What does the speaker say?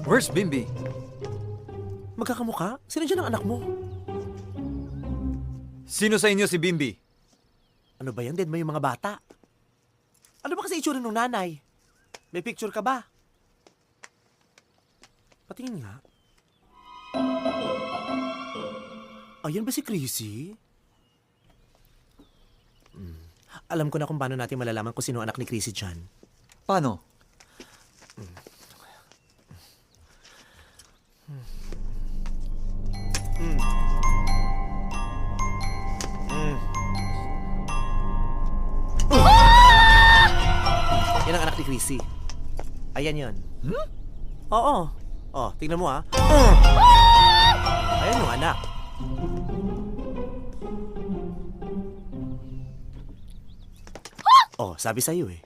Where's Bimbi? Magkakamukha? Sino dyan ang anak mo? Sino sa inyo si Bimbi? Ano ba yan? Dead mo yung mga bata. Ano ba kasi itsura ng nanay? May picture ka ba? Patingin nga. Ayan ba si Chrissy? Alam ko na kung paano natin malalaman kung sino anak ni Chrissy dyan. Paano? Yan ang anak ni Chrissy. Ayan yun. Oo. Oh, tingnan mo ah. Ayan yung anak. Oh, sabi sa'yo eh.